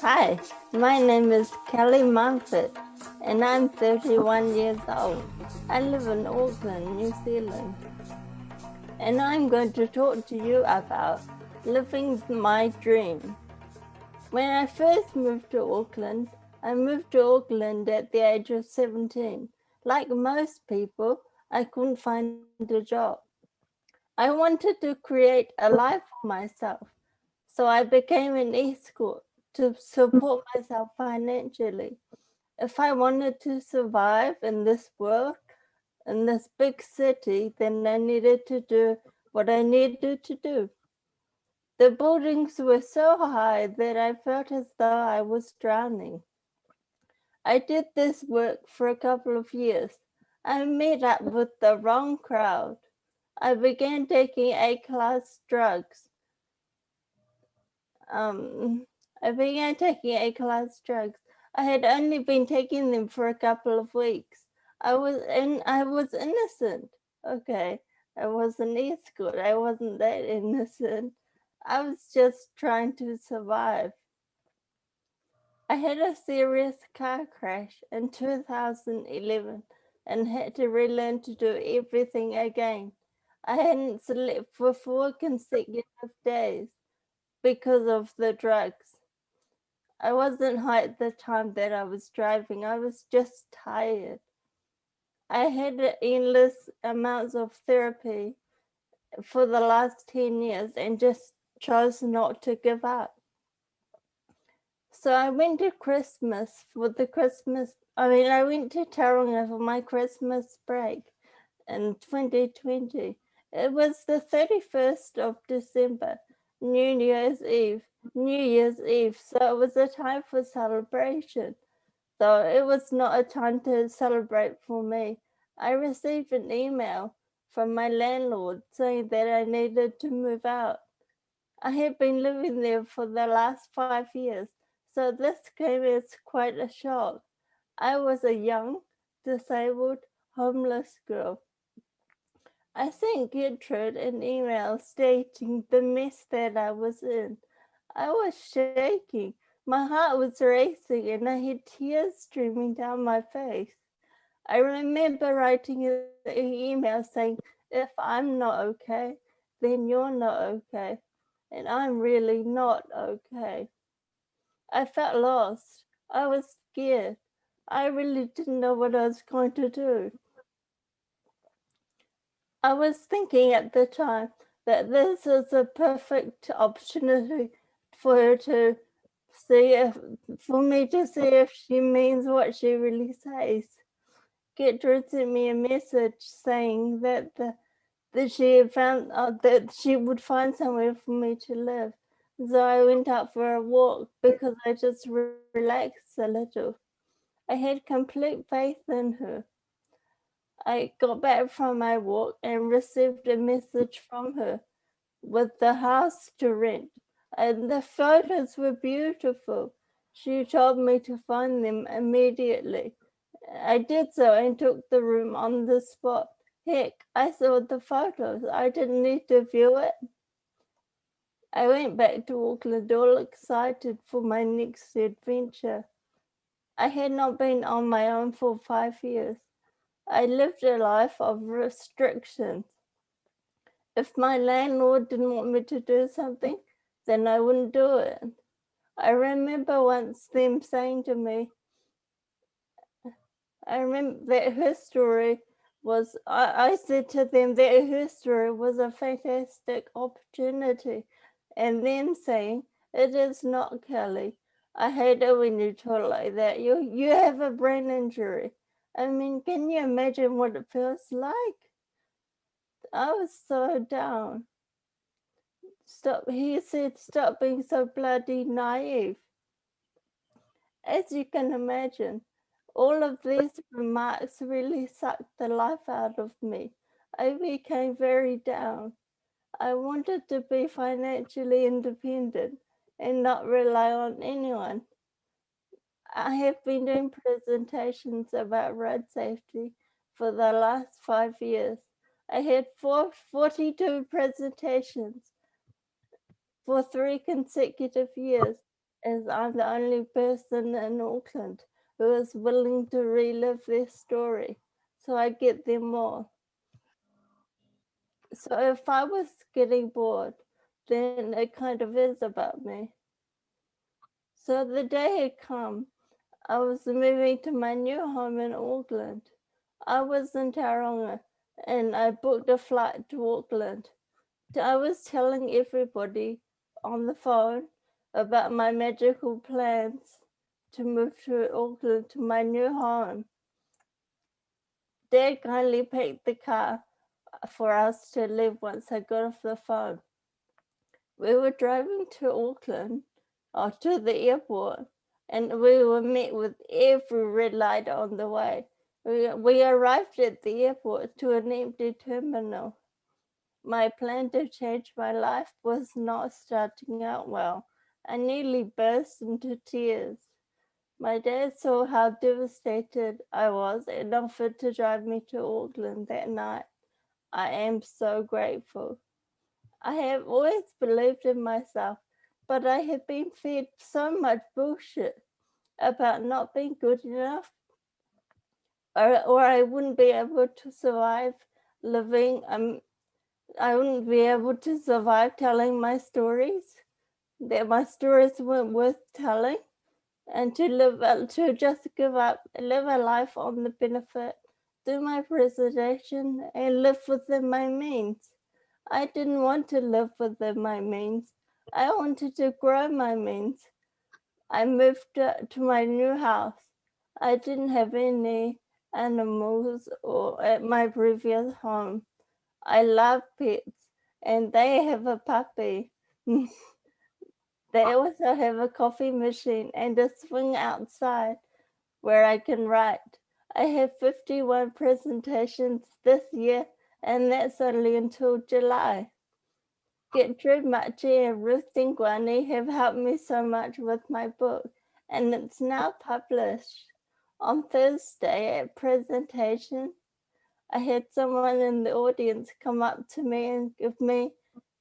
Hi, my name is Kelly Munford and I'm 31 years old. I live in Auckland, New Zealand. And I'm going to talk to you about living my dream. When I first moved to Auckland, I moved to Auckland at the age of 17. Like most people, I couldn't find a job. I wanted to create a life for myself, so I became an escort to support myself financially. If I wanted to survive in this world, in this big city, then I needed to do what I needed to do. The buildings were so high that I felt as though I was drowning. I did this work for a couple of years. I met up with the wrong crowd. I began taking A-class drugs. I began taking A-class drugs. I had only been taking them for a couple of weeks. I was innocent. Okay, I was an escort. I wasn't that innocent. I was just trying to survive. I had a serious car crash in 2011 and had to relearn to do everything again. I hadn't slept for 4 consecutive days because of the drugs. I wasn't high at the time that I was driving. I was just tired. I had endless amounts of therapy for the last 10 years and just chose not to give up. So I went to Christmas for the Christmas, I went to Tauranga for my Christmas break in 2020. It was the 31st of December, New Year's Eve. So it was a time for celebration. So it was not a time to celebrate for me. I received an email from my landlord saying that I needed to move out. I had been living there for the last 5 years, so this came as quite a shock. I was a young, disabled, homeless girl. I sent Gertrude an email stating the mess that I was in. I was shaking. My heart was racing and I had tears streaming down my face. I remember writing an email saying, if I'm not okay, then you're not okay. And I'm really not okay. I felt lost. I was scared. I really didn't know what I was going to do. I was thinking at the time that this is a perfect opportunity for her to see if, for me to see if she means what she really says. Gertrude sent me a message saying that she had found that she would find somewhere for me to live. So I went out for a walk because I just relaxed a little. I had complete faith in her. I got back from my walk and received a message from her with the house to rent, and the photos were beautiful. She told me to find them immediately. I did so and took the room on the spot. Heck, I saw the photos. I didn't need to view it. I went back to Auckland all excited for my next adventure. I had not been on my own for 5 years. I lived a life of restrictions. If my landlord didn't want me to do something, then I wouldn't do it. I remember once them saying to me, I remember that Herstory was, I said to them that Herstory was a fantastic opportunity, and them saying, it is not, Kelly. I hate it when you talk like that. You have a brain injury. I mean, can you imagine what it feels like? I was so down. He said, stop being so bloody naive. As you can imagine, all of these remarks really sucked the life out of me. I became very down. I wanted to be financially independent and not rely on anyone. I have been doing presentations about road safety for the last 5 years. I had 42 presentations for 3 consecutive years. as I'm the only person in Auckland who is willing to relive their story. So I get them more. So if I was getting bored, then it kind of is about me. So the day had come. I was moving to my new home in Auckland. I was in Tauranga and I booked a flight to Auckland. I was telling everybody on the phone about my magical plans to move to Auckland to my new home. Dad kindly packed the car for us to leave once I got off the phone. We were driving to Auckland, or to the airport, and we were met with every red light on the way. We arrived at the airport to an empty terminal. My plan to change my life was not starting out well. I nearly burst into tears. My dad saw how devastated I was and offered to drive me to Auckland that night. I am so grateful. I have always believed in myself, but I have been fed so much bullshit about not being good enough, or I wouldn't be able to survive living. I wouldn't be able to survive telling my stories, that my stories weren't worth telling, and to just give up, live a life on the benefit, do my presentation, and live within my means. I didn't want to live within my means. I wanted to grow my means. I moved to my new house. I didn't have any animals or at my previous home. I love pets, and they have a puppy. They also have a coffee machine and a swing outside where I can write. I have 51 presentations this year, and that's only until July. Gertrude Machi and Ruth Tingwani have helped me so much with my book, and it's now published. On Thursday at presentation, I had someone in the audience come up to me and give me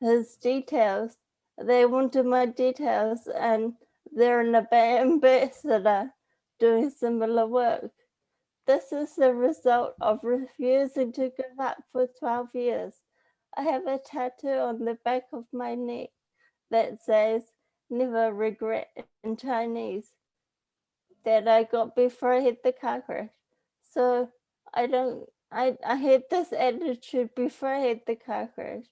his details. They wanted my details, and they're an ambassador doing similar work. This is the result of refusing to give up for 12 years. I have a tattoo on the back of my neck that says, "Never regret" in Chinese, that I got before I hit the car crash. So I had this attitude before I hit the car crash.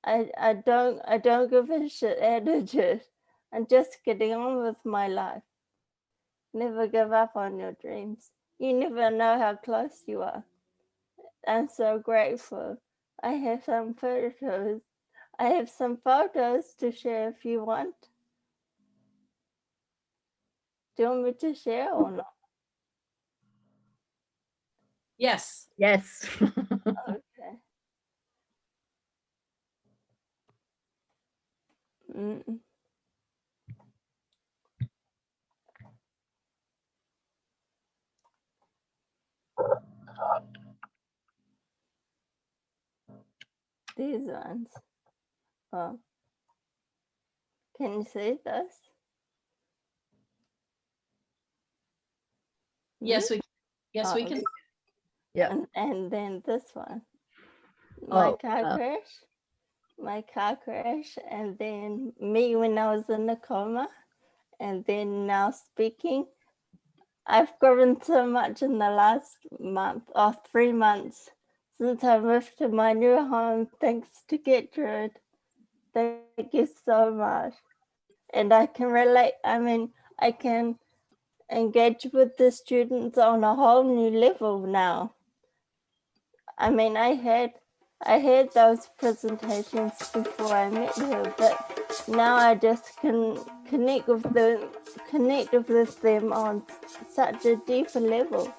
I don't give a shit attitude. I'm just getting on with my life. Never give up on your dreams. You never know how close you are. I'm so grateful. I have some photos. I have some photos to share if you want. Do you want me to share or not? Yes. Yes. Okay. Mm. These ones. Oh. Can you see this? Yes, we Oh, can. Yeah. and then this one. Oh, My car crash, and then me when I was in a coma, and then now speaking. I've grown so much in the last month or 3 months since I moved to my new home, thanks to Gertrude. Thank you so much. And I can relate, I can engage with the students on a whole new level now. I mean, I had those presentations before I met her, but now I just can connect with them on such a deeper level.